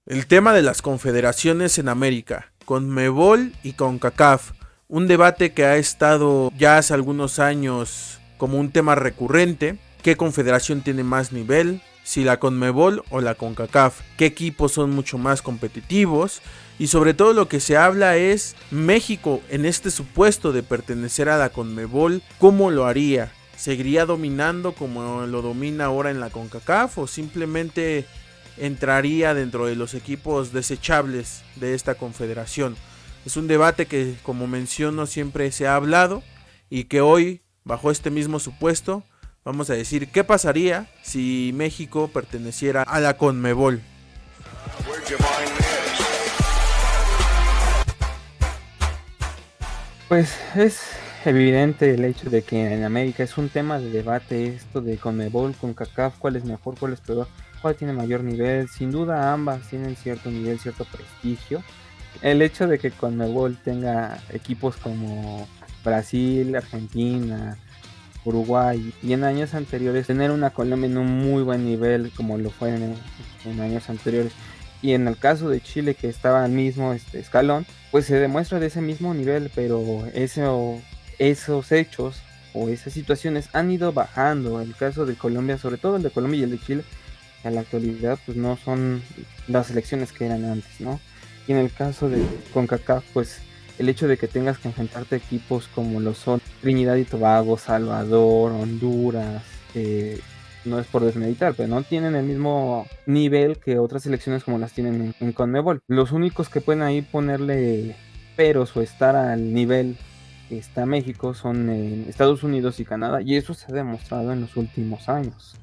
El tema de las confederaciones en América, CONMEBOL y CONCACAF, un debate que ha estado ya hace algunos años como un tema recurrente. ¿Qué confederación tiene más nivel? Si la CONMEBOL o la CONCACAF. ¿Qué equipos son mucho más competitivos? Y sobre todo lo que se habla es México en este supuesto de pertenecer a la CONMEBOL, ¿cómo lo haría? ¿Seguiría dominando como lo domina ahora en la CONCACAF o simplemente entraría dentro de los equipos desechables de esta confederación? Es un debate que, como menciono, siempre se ha hablado y que hoy, bajo este mismo supuesto, vamos a decir qué pasaría si México perteneciera a la CONMEBOL. Pues es evidente el hecho de que en América es un tema de debate esto de CONMEBOL, CONCACAF, cuál es mejor, cuál es peor, cuál tiene mayor nivel. Sin duda ambas tienen cierto nivel, cierto prestigio. El hecho de que CONMEBOL tenga equipos como Brasil, Argentina, Uruguay y en años anteriores tener una Colombia en un muy buen nivel como lo fue en años anteriores, y en el caso de Chile que estaba al mismo escalón, pues se demuestra de ese mismo nivel, pero esos hechos o esas situaciones han ido bajando. El caso de Colombia, sobre todo el de Colombia y el de Chile, en la actualidad pues no son las selecciones que eran antes, ¿no? Y en el caso de CONCACAF, pues el hecho de que tengas que enfrentarte a equipos como lo son Trinidad y Tobago, Salvador, Honduras, no es por desmeditar, pero no tienen el mismo nivel que otras selecciones como las tienen en CONMEBOL. Los únicos que pueden ahí ponerle peros o estar al nivel que está México son Estados Unidos y Canadá, y eso se ha demostrado en los últimos años.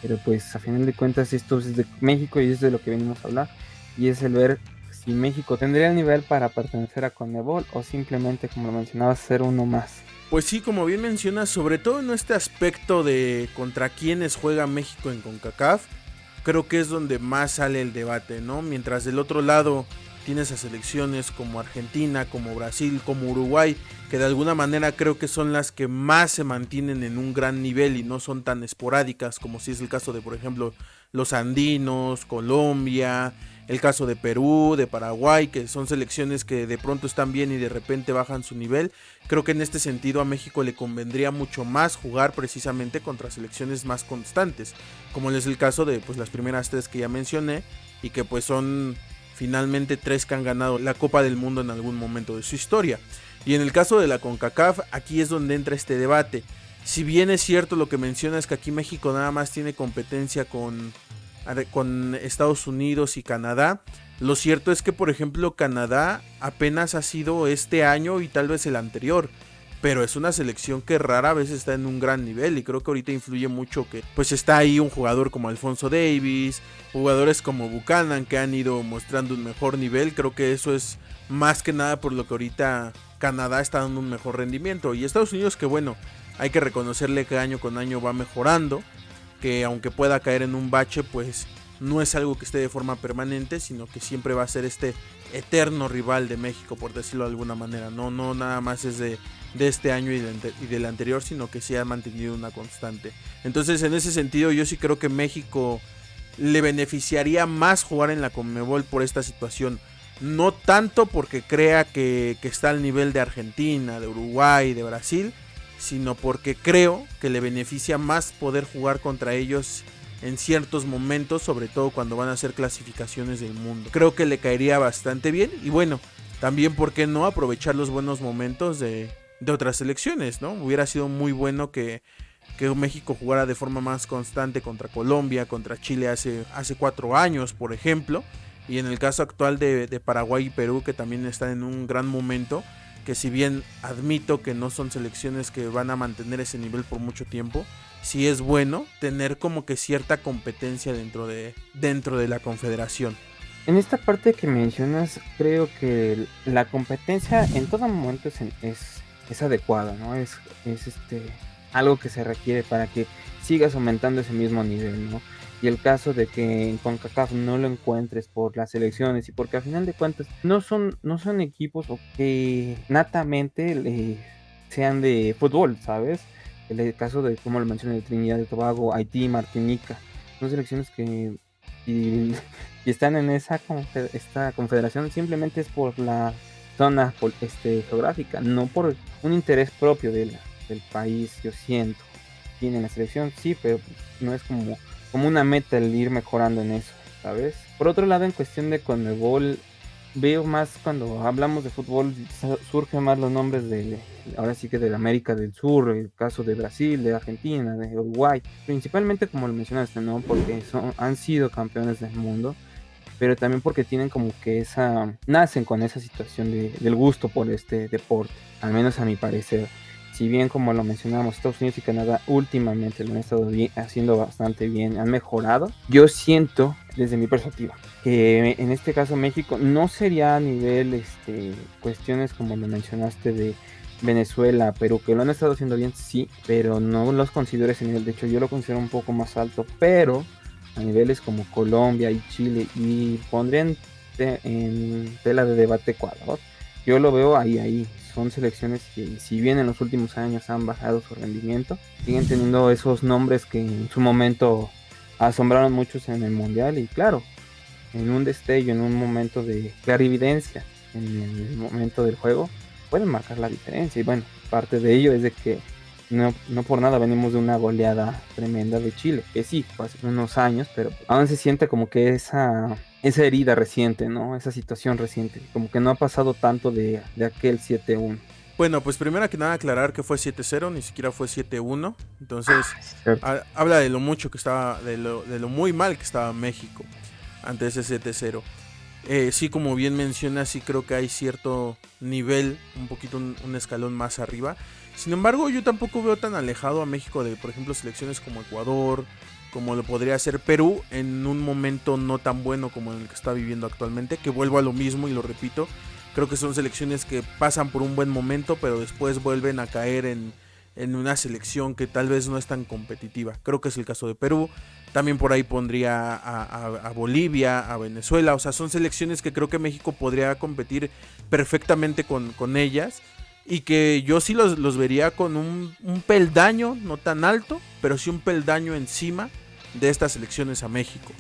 Pero pues a final de cuentas esto es de México y es de lo que venimos a hablar. Y es el ver si México tendría el nivel para pertenecer a CONMEBOL o simplemente, como lo mencionabas, ser uno más. Pues sí, como bien mencionas, sobre todo en este aspecto de contra quiénes juega México en CONCACAF, creo que es donde más sale el debate, ¿no? Mientras del otro lado tienes a selecciones como Argentina, como Brasil, como Uruguay, que de alguna manera creo que son las que más se mantienen en un gran nivel y no son tan esporádicas como si es el caso de, por ejemplo, los andinos, Colombia, el caso de Perú, de Paraguay, que son selecciones que de pronto están bien y de repente bajan su nivel. Creo que en este sentido a México le convendría mucho más jugar precisamente contra selecciones más constantes, como es el caso de pues las primeras tres que ya mencioné y que pues son finalmente tres que han ganado la Copa del Mundo en algún momento de su historia. Y en el caso de la CONCACAF, aquí es donde entra este debate. Si bien es cierto lo que mencionas que aquí México nada más tiene competencia con Estados Unidos y Canadá, lo cierto es que, por ejemplo, Canadá apenas ha sido este año y tal vez el anterior, pero es una selección que rara vez está en un gran nivel y creo que ahorita influye mucho que pues está ahí un jugador como Alfonso Davis, jugadores como Buchanan que han ido mostrando un mejor nivel. Creo que eso es más que nada por lo que ahorita Canadá está dando un mejor rendimiento, y Estados Unidos, que bueno, hay que reconocerle que año con año va mejorando, que aunque pueda caer en un bache, pues no es algo que esté de forma permanente, sino que siempre va a ser este eterno rival de México, por decirlo de alguna manera. No, no nada más es de este año y del anterior, sino que sí ha mantenido una constante. Entonces, en ese sentido, yo sí creo que México le beneficiaría más jugar en la Conmebol por esta situación. No tanto porque crea que está al nivel de Argentina, de Uruguay, de Brasil, sino porque creo que le beneficia más poder jugar contra ellos en ciertos momentos, sobre todo cuando van a hacer clasificaciones del mundo. Creo que le caería bastante bien y bueno, también por qué no aprovechar los buenos momentos de otras selecciones, ¿no? Hubiera sido muy bueno que México jugara de forma más constante contra Colombia, contra Chile hace 4 años, por ejemplo, y en el caso actual de Paraguay y Perú, que también están en un gran momento, que si bien admito que no son selecciones que van a mantener ese nivel por mucho tiempo, sí es bueno tener como que cierta competencia dentro de la confederación. En esta parte que mencionas, creo que la competencia en todo momento es adecuada, ¿no? Es algo que se requiere para que sigas aumentando ese mismo nivel, ¿no? Y el caso de que en CONCACAF no lo encuentres por las selecciones y porque al final de cuentas no son equipos o que natamente sean de fútbol, ¿sabes? El caso de, como lo mencioné, de Trinidad y Tobago, Haití, Martinica, son selecciones que y, y están en esta confederación simplemente es por la zona geográfica, no por un interés propio del país, yo siento. Tienen la selección, sí, pero no es como una meta el ir mejorando en eso, ¿sabes? Por otro lado, en cuestión de Conmebol, veo más cuando hablamos de fútbol, surgen más los nombres ahora sí que de América del Sur, el caso de Brasil, de Argentina, de Uruguay, principalmente como lo mencionaste, ¿no? Porque han sido campeones del mundo, pero también porque tienen como que nacen con esa situación del gusto por este deporte, al menos a mi parecer. Si bien, como lo mencionamos, Estados Unidos y Canadá últimamente lo han estado haciendo bastante bien, han mejorado, yo siento, desde mi perspectiva, que en este caso México no sería a nivel cuestiones como lo mencionaste de Venezuela, Perú, que lo han estado haciendo bien, sí, pero no los considero ese nivel. De hecho, yo lo considero un poco más alto, pero a niveles como Colombia y Chile, y pondría en tela de debate Ecuador. Yo lo veo ahí. Son selecciones que, si bien en los últimos años han bajado su rendimiento, siguen teniendo esos nombres que en su momento asombraron muchos en el Mundial. Y claro, en un destello, en un momento de clarividencia, en el momento del juego, pueden marcar la diferencia. Y bueno, parte de ello es de que no por nada venimos de una goleada tremenda de Chile, que sí, fue hace unos años, pero aún se siente como que esa herida reciente, ¿no? Esa situación reciente, como que no ha pasado tanto de aquel 7-1. Bueno, pues primero que nada aclarar que fue 7-0, ni siquiera fue 7-1. Entonces, Cierto. habla de lo mucho que estaba, de lo muy mal que estaba México ante ese 7-0. Sí, como bien mencionas, sí creo que hay cierto nivel, un poquito un escalón más arriba. Sin embargo, yo tampoco veo tan alejado a México de, por ejemplo, selecciones como Ecuador, como lo podría ser Perú, en un momento no tan bueno como en el que está viviendo actualmente, que vuelvo a lo mismo y lo repito. Creo que son selecciones que pasan por un buen momento, pero después vuelven a caer en una selección que tal vez no es tan competitiva. Creo que es el caso de Perú. También por ahí pondría a Bolivia, a Venezuela. O sea, son selecciones que creo que México podría competir perfectamente con ellas. Y que yo sí los vería con un peldaño, no tan alto, pero sí un peldaño encima de estas selecciones a México.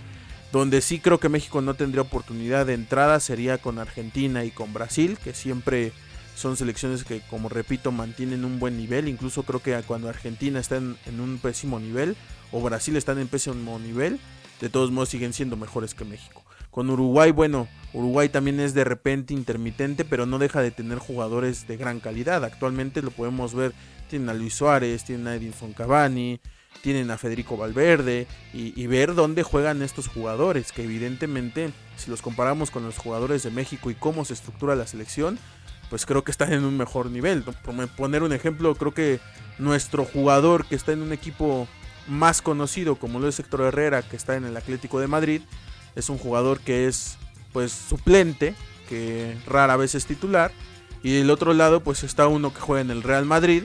Donde sí creo que México no tendría oportunidad de entrada sería con Argentina y con Brasil, que siempre son selecciones que, como repito, mantienen un buen nivel. Incluso creo que cuando Argentina está en un pésimo nivel o Brasil está en pésimo nivel, de todos modos siguen siendo mejores que México. Con Uruguay, bueno, Uruguay también es de repente intermitente, pero no deja de tener jugadores de gran calidad. Actualmente lo podemos ver, tienen a Luis Suárez, tienen a Edinson Cavani, tienen a Federico Valverde y ver dónde juegan estos jugadores, que evidentemente si los comparamos con los jugadores de México y cómo se estructura la selección, pues creo que están en un mejor nivel. Por poner un ejemplo, creo que nuestro jugador que está en un equipo más conocido como lo es Héctor Herrera, que está en el Atlético de Madrid, es un jugador que es pues suplente, que rara vez es titular, y del otro lado pues está uno que juega en el Real Madrid,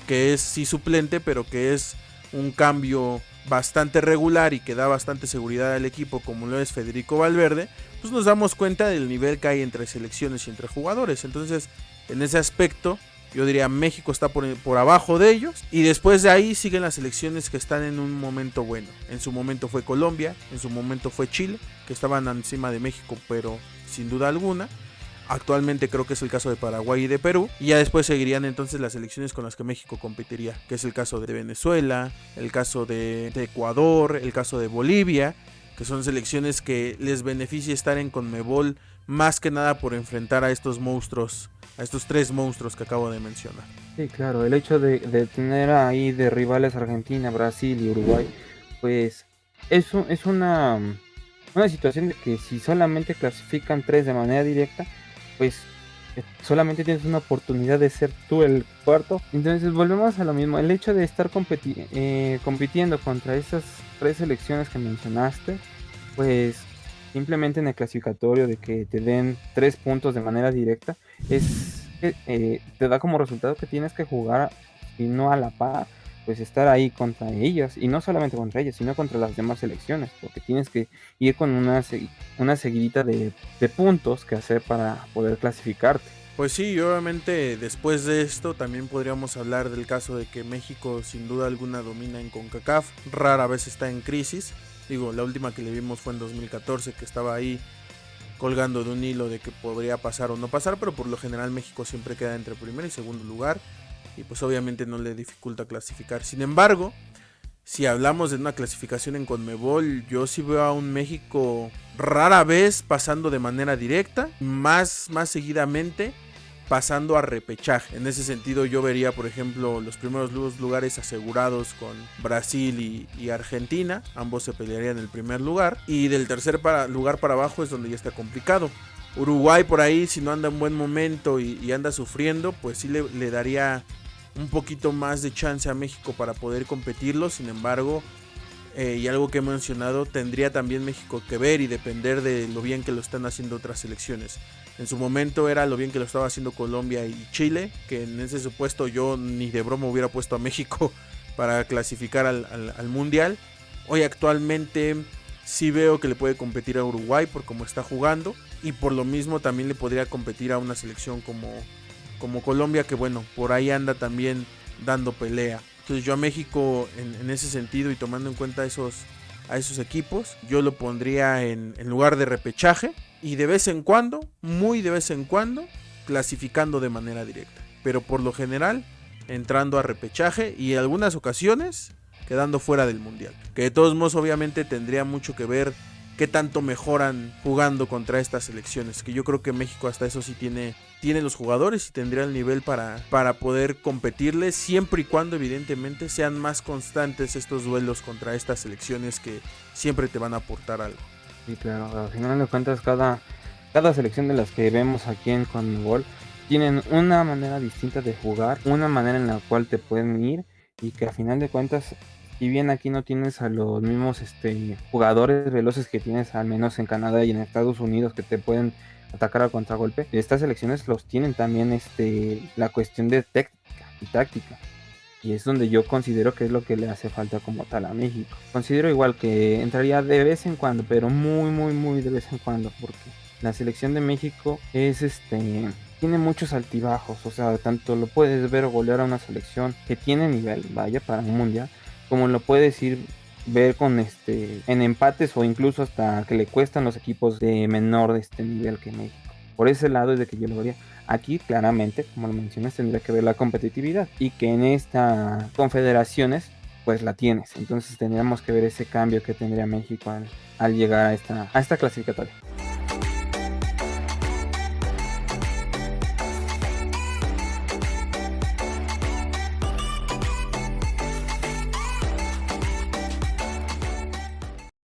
que es sí suplente, pero que es un cambio bastante regular y que da bastante seguridad al equipo, como lo es Federico Valverde. Pues nos damos cuenta del nivel que hay entre selecciones y entre jugadores. Entonces, en ese aspecto, yo diría México está por abajo de ellos, y después de ahí siguen las selecciones que están en un momento bueno. En su momento fue Colombia, en su momento fue Chile, que estaban encima de México, pero sin duda alguna. Actualmente creo que es el caso de Paraguay y de Perú, y ya después seguirían entonces las selecciones con las que México competiría, que es el caso de Venezuela, el caso de Ecuador, el caso de Bolivia, que son selecciones que les beneficia estar en Conmebol más que nada por enfrentar a estos monstruos, a estos tres monstruos que acabo de mencionar. Sí, claro, el hecho de tener ahí de rivales Argentina, Brasil y Uruguay, pues es una situación de que si solamente clasifican 3 de manera directa, pues solamente tienes una oportunidad de ser tú el cuarto. Entonces volvemos a lo mismo, el hecho de estar compitiendo contra esas 3 selecciones que mencionaste, pues simplemente en el clasificatorio de que te den 3 puntos de manera directa, te da como resultado que tienes que jugar y no a la par, pues estar ahí contra ellas, y no solamente contra ellas, sino contra las demás selecciones, porque tienes que ir con una seguidita de puntos que hacer para poder clasificarte. Pues sí, y obviamente después de esto también podríamos hablar del caso de que México sin duda alguna domina en CONCACAF, rara vez está en crisis, Digo, la última que le vimos fue en 2014, que estaba ahí colgando de un hilo de que podría pasar o no pasar, pero por lo general México siempre queda entre primer y segundo lugar y pues obviamente no le dificulta clasificar. Sin embargo, si hablamos de una clasificación en CONMEBOL, yo sí veo a un México rara vez pasando de manera directa, más seguidamente pasando a repechaje. En ese sentido yo vería, por ejemplo, los primeros lugares asegurados con Brasil y Argentina. Ambos se pelearían el primer lugar. Y del tercer lugar para abajo es donde ya está complicado. Uruguay por ahí, si no anda en buen momento y anda sufriendo, pues sí le daría un poquito más de chance a México para poder competirlo. Sin embargo, y algo que he mencionado, tendría también México que ver y depender de lo bien que lo están haciendo otras selecciones. En su momento era lo bien que lo estaba haciendo Colombia y Chile, que en ese supuesto yo ni de broma hubiera puesto a México para clasificar al Mundial. Hoy actualmente sí veo que le puede competir a Uruguay por cómo está jugando, y por lo mismo también le podría competir a una selección como Colombia, que bueno, por ahí anda también dando pelea. Entonces yo a México en ese sentido, y tomando en cuenta a esos equipos, yo lo pondría en lugar de repechaje, y de vez en cuando, muy de vez en cuando, clasificando de manera directa. Pero por lo general, entrando a repechaje y en algunas ocasiones quedando fuera del Mundial. Que de todos modos obviamente tendría mucho que ver qué tanto mejoran jugando contra estas selecciones. Que yo creo que México hasta eso sí tiene los jugadores y tendría el nivel para poder competirles, siempre y cuando evidentemente sean más constantes estos duelos contra estas selecciones que siempre te van a aportar algo. Sí, claro, al final de cuentas cada selección de las que vemos aquí en CONMEBOL tienen una manera distinta de jugar, una manera en la cual te pueden ir, y que al final de cuentas, si bien aquí no tienes a los mismos jugadores veloces que tienes al menos en Canadá y en Estados Unidos, que te pueden atacar a contragolpe, estas selecciones los tienen también la cuestión de técnica y táctica. Y es donde yo considero que es lo que le hace falta como tal a México. Considero igual que entraría de vez en cuando, pero muy de vez en cuando, porque la selección de México tiene muchos altibajos. O sea, tanto lo puedes ver golear a una selección que tiene nivel, vaya, para un mundial, como lo puedes ver con en empates, o incluso hasta que le cuestan los equipos de menor nivel que México. Por ese lado es de que yo lo vería. Aquí claramente, como lo mencionas, tendría que ver la competitividad, y que en esta confederaciones pues la tienes. Entonces tendríamos que ver ese cambio que tendría México al llegar a esta clasificatoria.